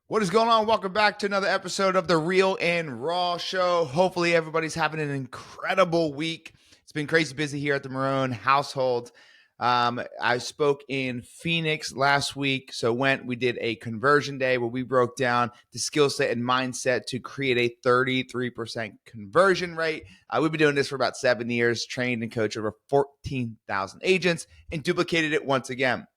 What is going on? Welcome back to another episode of the Real and Raw Show. Hopefully, everybody's having an incredible week. It's been crazy busy here at the Marrone household. I spoke in Phoenix last week. We did a conversion day where we broke down the skill set and mindset to create a 33% conversion rate. We've been doing this for about 7 years, trained and coached over 14,000 agents, and duplicated it once again.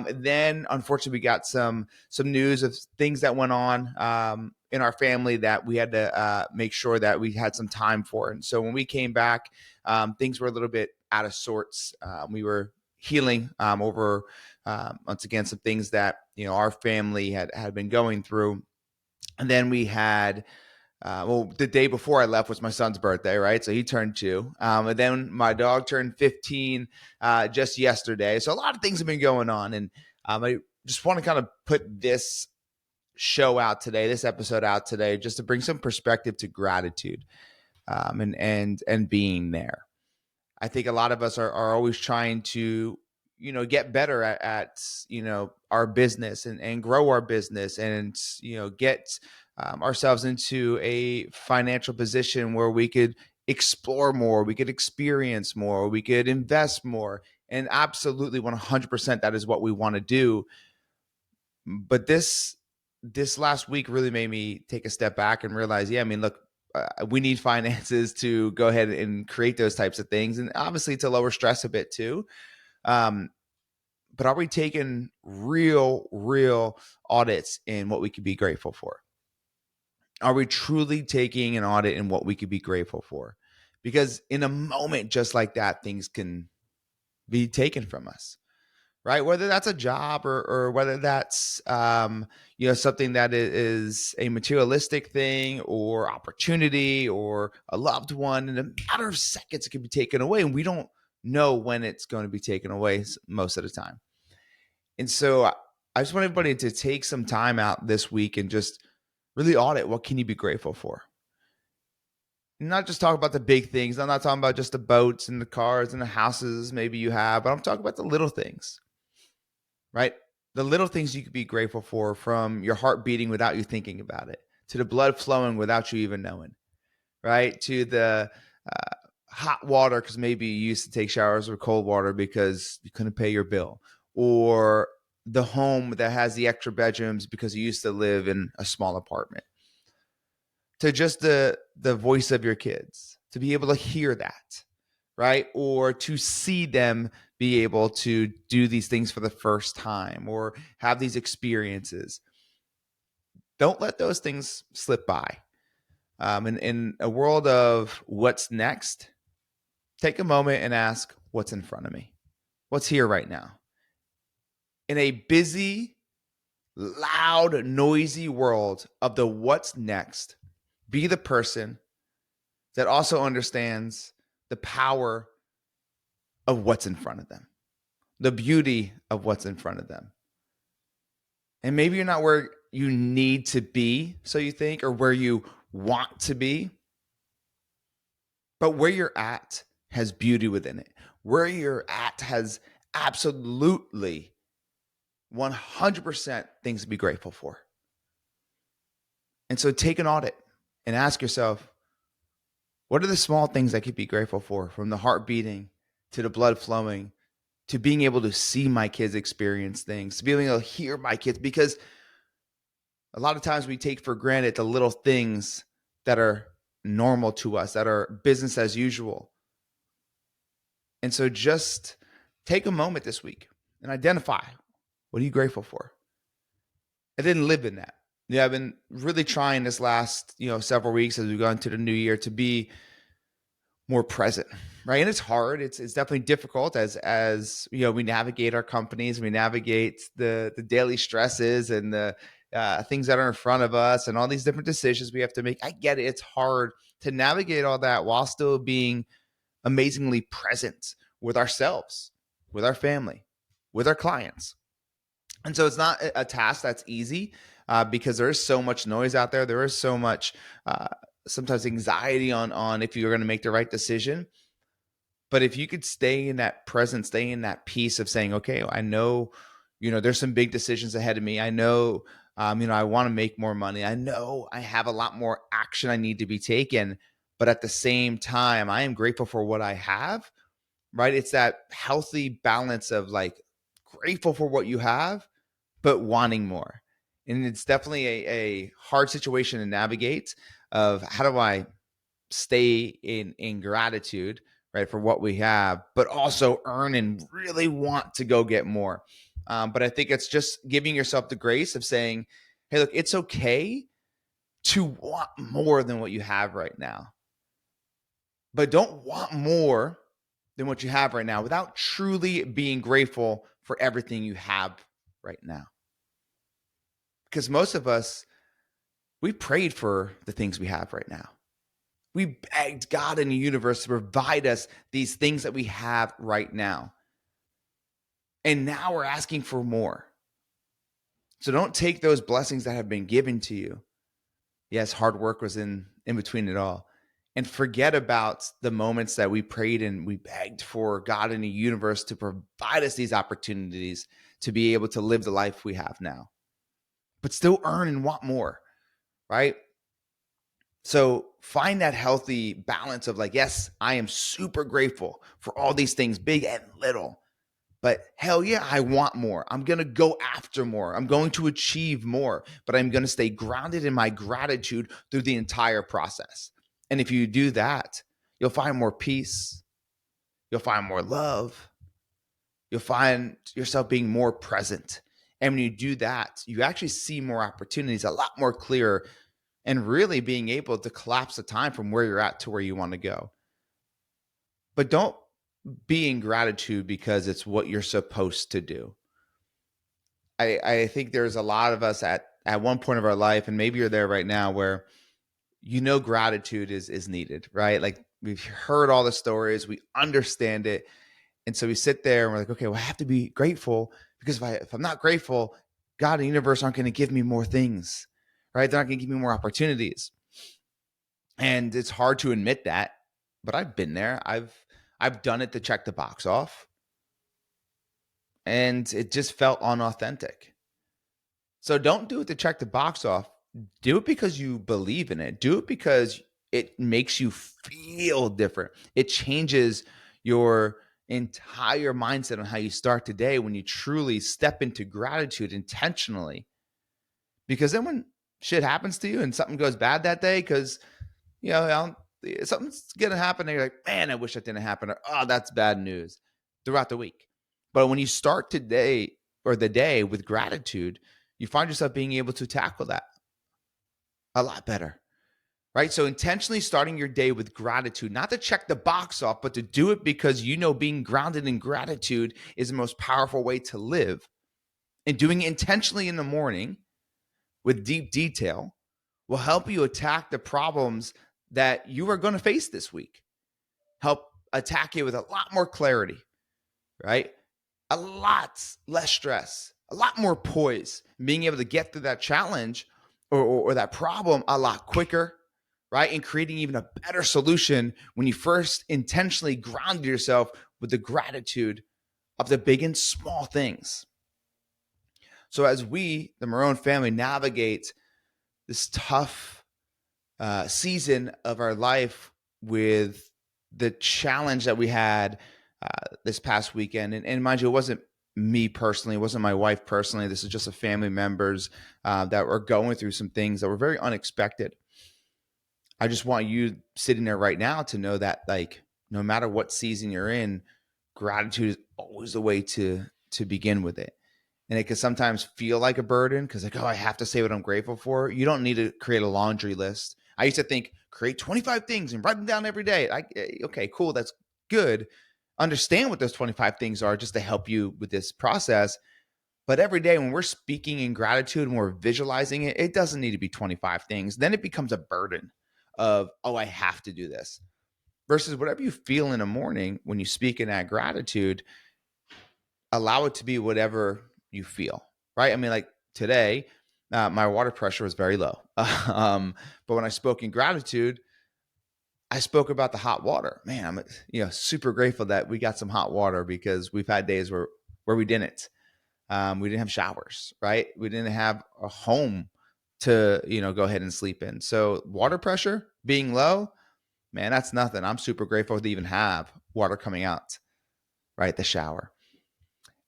Then, unfortunately, we got some news of things that went on in our family that we had to make sure that we had some time for. And so when we came back, things were a little bit out of sorts. We were healing over, once again, some things that our family had been going through. And then we had the day before I left was my son's birthday, right? So he turned 2. And then my dog turned 15 just yesterday. So a lot of things have been going on. And I just want to kind of put this episode out today, just to bring some perspective to gratitude and being there. I think a lot of us are always trying to get better at our business and grow our business and get ourselves into a financial position where we could explore more, we could experience more, we could invest more. And absolutely 100% that is what we want to do. But this last week really made me take a step back and realize, look, we need finances to go ahead and create those types of things, and obviously to lower stress a bit too. But are we taking real audits in what we could be grateful for? Are we truly taking an audit in what we could be grateful for? Because in a moment just like that, things can be taken from us, right? Whether that's a job or whether that's something that is a materialistic thing or opportunity or a loved one. In a matter of seconds, it can be taken away, and we don't know when it's going to be taken away most of the time. And so I just want everybody to take some time out this week and just really audit what can you be grateful for. Not just talk about the big things. I'm not talking about just the boats and the cars and the houses maybe you have, but I'm talking about the little things, right? The little things you could be grateful for, from your heart beating without you thinking about it, to the blood flowing without you even knowing, right? To the hot water because maybe you used to take showers with cold water because you couldn't pay your bill, or the home that has the extra bedrooms because you used to live in a small apartment, to just the voice of your kids, to be able to hear that, right? Or to see them be able to do these things for the first time or have these experiences. Don't let those things slip by. In a world of what's next, take a moment and ask, what's in front of me? What's here right now? In a busy, loud, noisy world of the what's next, be the person that also understands the power of what's in front of them, the beauty of what's in front of them. And maybe you're not where you need to be, so you think, or where you want to be, but where you're at has beauty within it. Where you're at has absolutely 100% things to be grateful for. And so take an audit and ask yourself, what are the small things I could be grateful for, from the heart beating to the blood flowing, to being able to see my kids experience things, to being able to hear my kids? Because a lot of times we take for granted the little things that are normal to us, that are business as usual. And so just take a moment this week and identify, what are you grateful for? I didn't live in that. I've been really trying this last, several weeks as we've gone to the new year to be more present, right? And it's hard. It's definitely difficult as we navigate our companies, we navigate the daily stresses and the things that are in front of us and all these different decisions we have to make. I get it. It's hard to navigate all that while still being amazingly present with ourselves, with our family, with our clients. And so it's not a task that's easy because there is so much noise out there. There is so much sometimes anxiety on if you're going to make the right decision. But if you could stay in that presence, stay in that peace of saying, okay, I know, there's some big decisions ahead of me. I know I want to make more money. I know I have a lot more action I need to be taken, but at the same time, I am grateful for what I have, right? It's that healthy balance of like grateful for what you have, but wanting more. And it's definitely a hard situation to navigate of how do I stay in gratitude, right, for what we have, but also earn and really want to go get more. But I think it's just giving yourself the grace of saying, hey, look, it's okay to want more than what you have right now, but don't want more than what you have right now without truly being grateful for everything you have right now. Because most of us, we prayed for the things we have right now. We begged God and the universe to provide us these things that we have right now. And now we're asking for more. So don't take those blessings that have been given to you. Yes, hard work was in between it all. And forget about the moments that we prayed and we begged for God and the universe to provide us these opportunities to be able to live the life we have now, but still earn and want more, right? So find that healthy balance of like, yes, I am super grateful for all these things, big and little, but hell yeah, I want more. I'm going to go after more. I'm going to achieve more, but I'm going to stay grounded in my gratitude through the entire process. And if you do that, you'll find more peace. You'll find more love. You'll find yourself being more present. And when you do that, you actually see more opportunities a lot more clearer and really being able to collapse the time from where you're at to where you want to go. But don't be in gratitude because it's what you're supposed to do. I think there's a lot of us at one point of our life, and maybe you're there right now, where gratitude is needed, right? Like we've heard all the stories, we understand it. And so we sit there and we're like, okay, well, I have to be grateful because if I'm not grateful, God and the universe aren't going to give me more things, right? They're not going to give me more opportunities. And it's hard to admit that, but I've been there. I've done it to check the box off, and it just felt unauthentic. So don't do it to check the box off. Do it because you believe in it. Do it because it makes you feel different. It changes your entire mindset on how you start today when you truly step into gratitude intentionally. Because then when shit happens to you and something goes bad that day, because something's gonna happen, and you're like, man, I wish that didn't happen, or oh, that's bad news throughout the week. But when you start today or the day with gratitude, you find yourself being able to tackle that a lot better. Right. So intentionally starting your day with gratitude, not to check the box off, but to do it because being grounded in gratitude is the most powerful way to live. And doing it intentionally in the morning with deep detail will help you attack the problems that you are going to face this week. Help attack it with a lot more clarity, right? A lot less stress, a lot more poise, being able to get through that challenge or that problem a lot quicker, right? And creating even a better solution when you first intentionally grounded yourself with the gratitude of the big and small things. So as we, the Marrone family, navigate this tough season of our life with the challenge that we had this past weekend, and mind you, it wasn't me personally, it wasn't my wife personally. This is just a family members that were going through some things that were very unexpected. I just want you sitting there right now to know that, like, no matter what season you're in, gratitude is always the way to begin with it. And it can sometimes feel like a burden because, like, oh, I have to say what I'm grateful for. You don't need to create a laundry list. I used to think create 25 things and write them down every day. Okay, cool, that's good. Understand what those 25 things are just to help you with this process. But every day when we're speaking in gratitude and we're visualizing it, it doesn't need to be 25 things. Then it becomes a burden of, oh, I have to do this. Versus whatever you feel in the morning when you speak in that gratitude, allow it to be whatever you feel, right? I mean, like today, my water pressure was very low. But when I spoke in gratitude, I spoke about the hot water. Man, I'm super grateful that we got some hot water because we've had days where we didn't. We didn't have showers, right? We didn't have a home to, go ahead and sleep in. So water pressure being low, man, that's nothing. I'm super grateful to even have water coming out, right? The shower.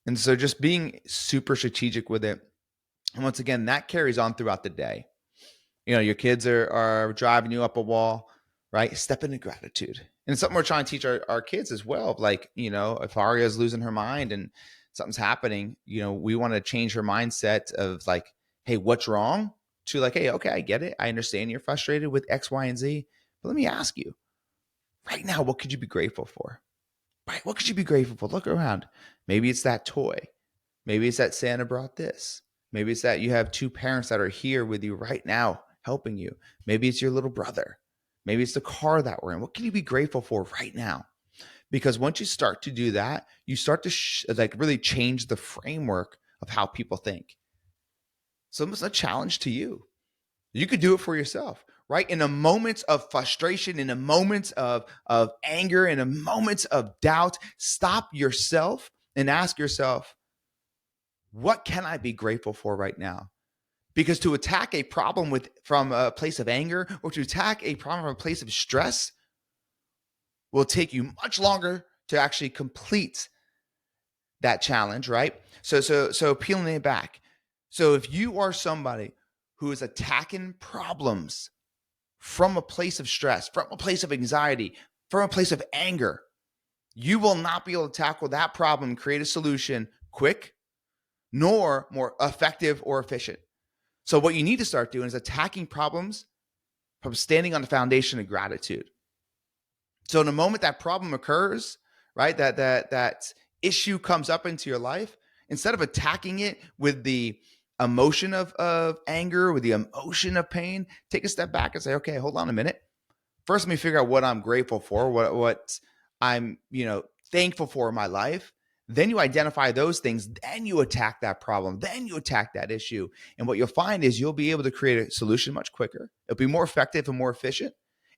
And so just being super strategic with it. And once again, that carries on throughout the day. Your kids are driving you up a wall, right? Step into gratitude. And it's something we're trying to teach our kids as well. Like, if Aria's losing her mind and something's happening, we want to change her mindset of like, hey, what's wrong? To like, hey, okay, I get it. I understand you're frustrated with X, Y, and Z. But let me ask you right now, what could you be grateful for? Right? What could you be grateful for? Look around. Maybe it's that toy. Maybe it's that Santa brought this. Maybe it's that you have two parents that are here with you right now helping you. Maybe it's your little brother. Maybe it's the car that we're in. What can you be grateful for right now? Because once you start to do that, you start to really change the framework of how people think. So it's a challenge to you. You could do it for yourself, right? In a moment of frustration, in a moment of anger, in a moment of doubt, stop yourself and ask yourself, what can I be grateful for right now? Because to attack a problem from a place of anger or to attack a problem from a place of stress will take you much longer to actually complete that challenge, right? So peeling it back. So if you are somebody who is attacking problems from a place of stress, from a place of anxiety, from a place of anger, you will not be able to tackle that problem, create a solution quick, nor more effective or efficient. So what you need to start doing is attacking problems from standing on the foundation of gratitude. So in the moment that problem occurs, right, that issue comes up into your life, instead of attacking it with the emotion of anger, with the emotion of pain, take a step back and say, okay, hold on a minute. First, let me figure out what I'm grateful for, what I'm, thankful for in my life. Then you identify those things, then you attack that problem, then you attack that issue. And what you'll find is you'll be able to create a solution much quicker. It'll be more effective and more efficient,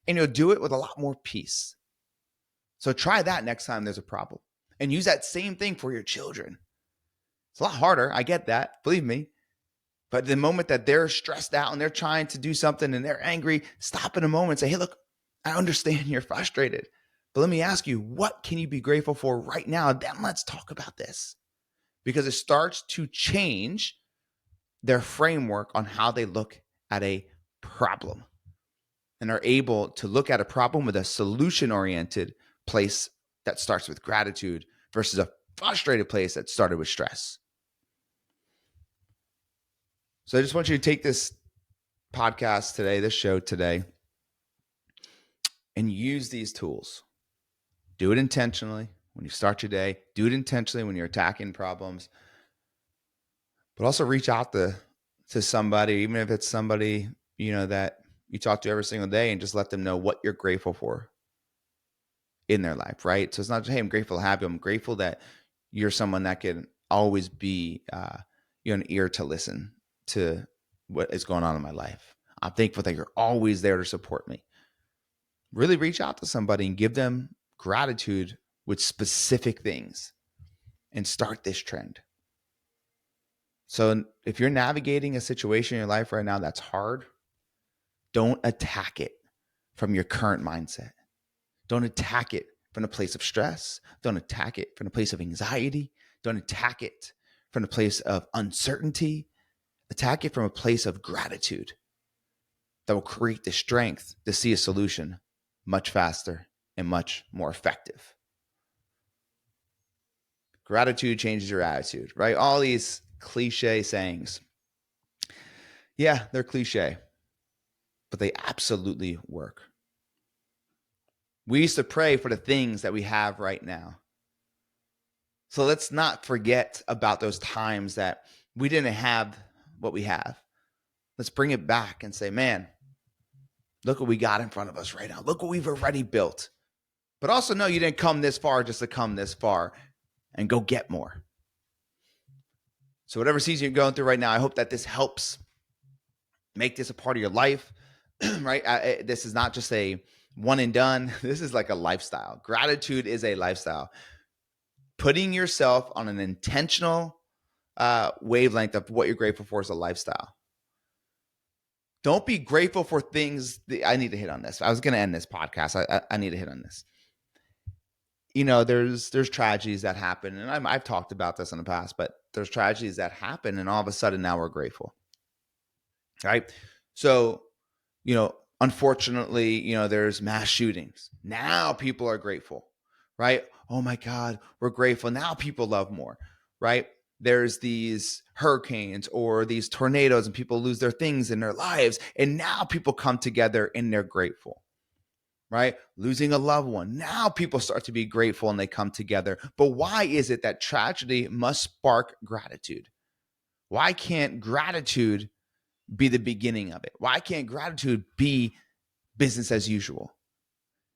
and you'll do it with a lot more peace. So try that next time there's a problem and use that same thing for your children. It's a lot harder. I get that. Believe me. But the moment that they're stressed out and they're trying to do something and they're angry, stop in a moment and say, hey, look, I understand you're frustrated. But let me ask you, what can you be grateful for right now? Then let's talk about this. Because it starts to change their framework on how they look at a problem and are able to look at a problem with a solution-oriented place that starts with gratitude versus a frustrated place that started with stress. So I just want you to take this podcast today, this show today, and use these tools. Do it intentionally when you start your day. Do it intentionally when you're attacking problems. But also reach out to somebody, even if it's somebody, that you talk to every single day, and just let them know what you're grateful for in their life, right? So it's not just, hey, I'm grateful to have you. I'm grateful that you're someone that can always be an ear to listen to what is going on in my life. I'm thankful that you're always there to support me. Really reach out to somebody and give them gratitude with specific things and start this trend. So if you're navigating a situation in your life right now that's hard, don't attack it from your current mindset. Don't attack it from a place of stress. Don't attack it from a place of anxiety. Don't attack it from a place of uncertainty. Attack it from a place of gratitude that will create the strength to see a solution much faster and much more effective. Gratitude changes your attitude, right? All these cliche sayings. Yeah, they're cliche, but they absolutely work. We used to pray for the things that we have right now. So let's not forget about those times that we didn't have what we have. Let's bring it back and say, man, look what we got in front of us right now. Look what we've already built. But also know you didn't come this far just to come this far, and go get more. So whatever season you're going through right now, I hope that this helps make this a part of your life, right? This is not just a one and done. This is like a lifestyle. Gratitude is a lifestyle. Putting yourself on an intentional wavelength of what you're grateful for as a lifestyle. Don't be grateful for things. I need to hit on this. I was going to end this podcast. I need to hit on this. There's tragedies that happen, and I've talked about this in the past, but there's tragedies that happen, and all of a sudden now we're grateful, right? So, unfortunately, there's mass shootings. Now people are grateful, right? Oh my God, we're grateful. Now people love more, right? There's these hurricanes or these tornadoes and people lose their things in their lives. And now people come together and they're grateful, right? Losing a loved one. Now people start to be grateful and they come together. But why is it that tragedy must spark gratitude? Why can't gratitude be the beginning of it? Why can't gratitude be business as usual?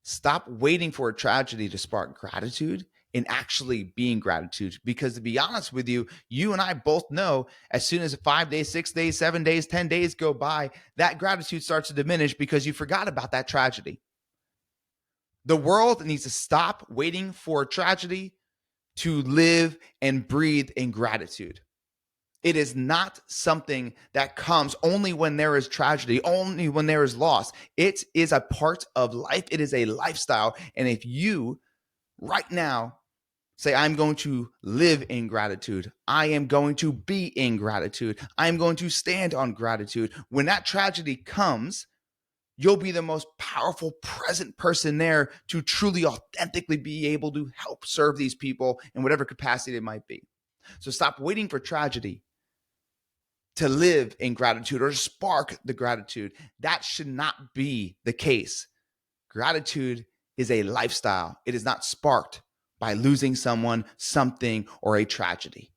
Stop waiting for a tragedy to spark gratitude and actually being gratitude. Because to be honest with you, you and I both know as soon as 5 days, 6 days, 7 days, 10 days go by, that gratitude starts to diminish because you forgot about that tragedy. The world needs to stop waiting for a tragedy to live and breathe in gratitude. It is not something that comes only when there is tragedy, only when there is loss. It is a part of life. It is a lifestyle. And if you right now say, I'm going to live in gratitude, I am going to be in gratitude, I am going to stand on gratitude, when that tragedy comes, you'll be the most powerful present person there to truly authentically be able to help serve these people in whatever capacity it might be. So stop waiting for tragedy to live in gratitude or spark the gratitude. That should not be the case. Gratitude is a lifestyle. It is not sparked by losing someone, something, or a tragedy.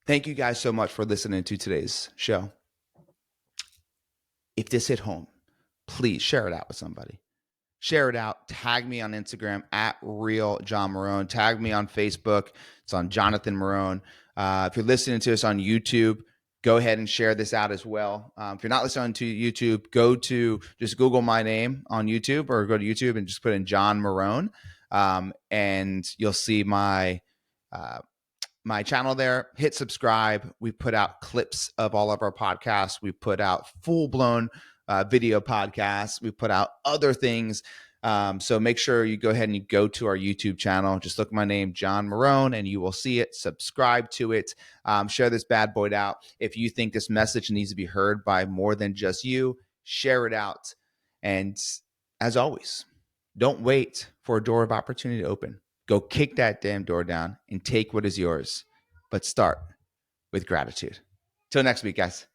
Thank you guys so much for listening to today's show. If this hit home, please share it out with somebody. Share it out. Tag me on Instagram at Real John Marrone. Tag me on Facebook. It's on Jonathan Marrone. If you're listening to us on YouTube, go ahead and share this out as well. If you're not listening to YouTube, just Google my name on YouTube or go to YouTube and just put in John Marrone, and you'll see my channel there. Hit subscribe. We put out clips of all of our podcasts. We put out full-blown video podcasts. We put out other things. So make sure you go ahead and you go to our YouTube channel. Just look my name, John Marrone, and you will see it. Subscribe to it. Share this bad boy out. If you think this message needs to be heard by more than just you, share it out. And as always, don't wait for a door of opportunity to open. Go kick that damn door down and take what is yours. But start with gratitude. Till next week, guys.